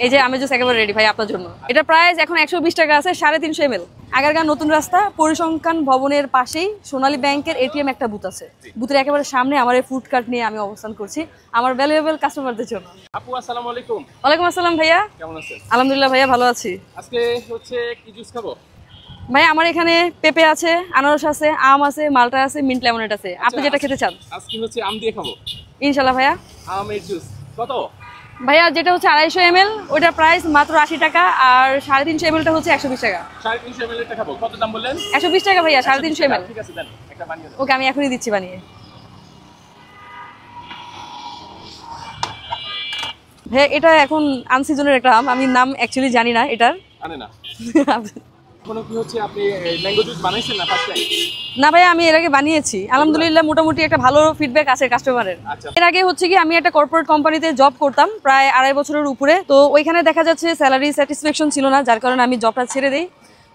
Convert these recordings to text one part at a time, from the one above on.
এই যে আমের জুস একেবারে রেডি ভাই আপনার জন্য। এটা প্রাইস এখন 120 টাকা আছে, 350 ml। আগারগাঁও নতুন রাস্তা পরিসংখ্যান ভবনের পাশেই সোনালী ব্যাংকের এটিএম একটা বুথ আছে। বুথের একেবারে সামনে আমার এই ফুড কার্ট নিয়ে আমি অবস্থান করছি আমার ভ্যালুয়েবল কাস্টমারদের জন্য। আপু আসসালামু আলাইকুম। ওয়ালাইকুম আসসালাম ভাইয়া, কেমন আছেন? আলহামদুলিল্লাহ ভাইয়া ভালো আছি। আজকে হচ্ছে কি জুস খাবো? ভাই আমার এখানে পেঁপে আছে, আনারস আছে, আম আছে, মালটা আছে, মিন্ট লেমনেড আছে। আপনি যেটা খেতে চান। আজকে হচ্ছে আম দিয়ে খাবো ইনশাআল্লাহ ভাইয়া। আমের জুস কত? ভাইয়া যেটা হচ্ছে 250 ml ওটার প্রাইস মাত্র 80 টাকা, আর 350 ml টা হচ্ছে 120 টাকা। 350 ml এটা খাবো, কত দাম বললেন? 120 টাকা ভাইয়া, 350 ml। ঠিক আছে দেন, একটা বানিয়ে দেন। ওকে আমি এখনই দিচ্ছি বানিয়ে। ভাইয়া এটা এখন আনসিজনের একটা আম, আমি নাম অ্যাকচুয়ালি জানি না এটার। আনে না কোনো কি হচ্ছে আপনি ম্যাঙ্গো জুস বানাইছেন না ফার্স্ট টাইম? না ভাই আমি এর আগে বানিয়েছি, আলহামদুলিল্লাহ মোটামুটি একটা ভালো ফিডব্যাক আছে কাস্টমারের। এর আগে হচ্ছে কি আমি একটা কর্পোরেট কোম্পানিতে জব করতাম প্রায় 2.5 বছরের উপরে। তো ওইখানে দেখা যাচ্ছে স্যালারি স্যাটিসফ্যাকশন ছিল না, যার কারণে আমি জবটা ছেড়ে দিই।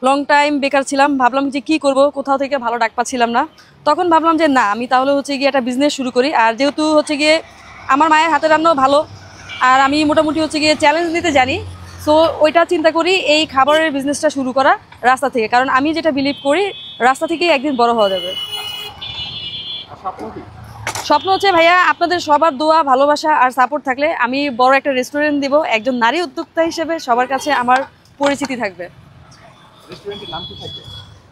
লং টাইম বেকার ছিলাম, ভাবলাম যে কি করব, কোথাও থেকে ভালো ডাক পাচ্ছিলাম না। তখন ভাবলাম যে না আমি তাহলে হচ্ছে গিয়ে একটা বিজনেস শুরু করি। আর যেহেতু হচ্ছে গিয়ে আমার মায়ের হাতের রান্নাও ভালো, আর আমি মোটামুটি হচ্ছে গিয়ে চ্যালেঞ্জ নিতে জানি, সো ওইটা চিন্তা করি এই খাবারের বিজনেসটা শুরু করা রাস্তা থেকে। কারণ আমি যেটা বিলিভ করি রাস্তা থেকেই একদিন বড় হওয়া যাবে। স্বপ্ন হচ্ছে ভাইয়া আপনাদের সবার দোয়া, ভালোবাসা আর সাপোর্ট থাকলে আমি বড় একটা রেস্টুরেন্ট দিব, একজন নারী উদ্যোক্তা হিসেবে সবার কাছে আমার পরিচিতি থাকবে। রেস্টুরেন্টের নাম কি থাকবে?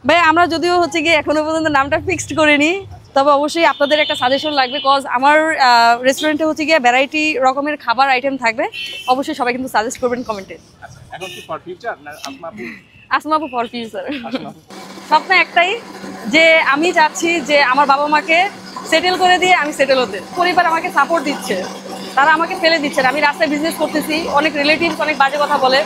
ভাই আমরা যদিও হচ্ছে গিয়ে এখনো পর্যন্ত নামটা ফিক্সড করিনি, তবে অবশ্যই আপনাদের একটা সাজেশন লাগবে, কজ আমার রেস্টুরেন্টে হচ্ছে গিয়ে ভ্যারাইটি রকমের খাবার আইটেম থাকবে। অবশ্যই সবাই কিন্তু সাজেস্ট করবেন কমেন্টে। আচ্ছা এখন কি ফর ফিউচার না আসমা আপু ফর ফিউচার। স্বপ্ন একটাই যে আমি চাচ্ছি যে আমার বাবা মাকে সেটেল করে দিয়ে আমি সেটেল হতে। পরিবার আমাকে সাপোর্ট দিচ্ছে, তারা আমাকে ফেলে দিচ্ছে না। আমি রাস্তায় বিজনেস করতেছি, অনেক রিলেটিভস অনেক বাজে কথা বলে,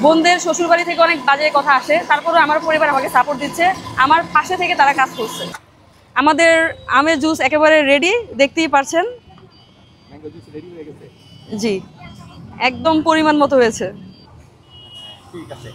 বোনদের শ্বশুরবাড়ি থেকে অনেক বাজে কথা আসে, তারপরে আমার পরিবার আমাকে সাপোর্ট দিচ্ছে, আমার পাশে থেকে তারা কাজ করছে। আমাদের আমের জুস একেবারে রেডি, দেখতেই পারছেন। ম্যাঙ্গো জুস রেডি হয়ে গেছে? জি একদম পরিমাণ মতো হয়েছে। ঠিক আছে।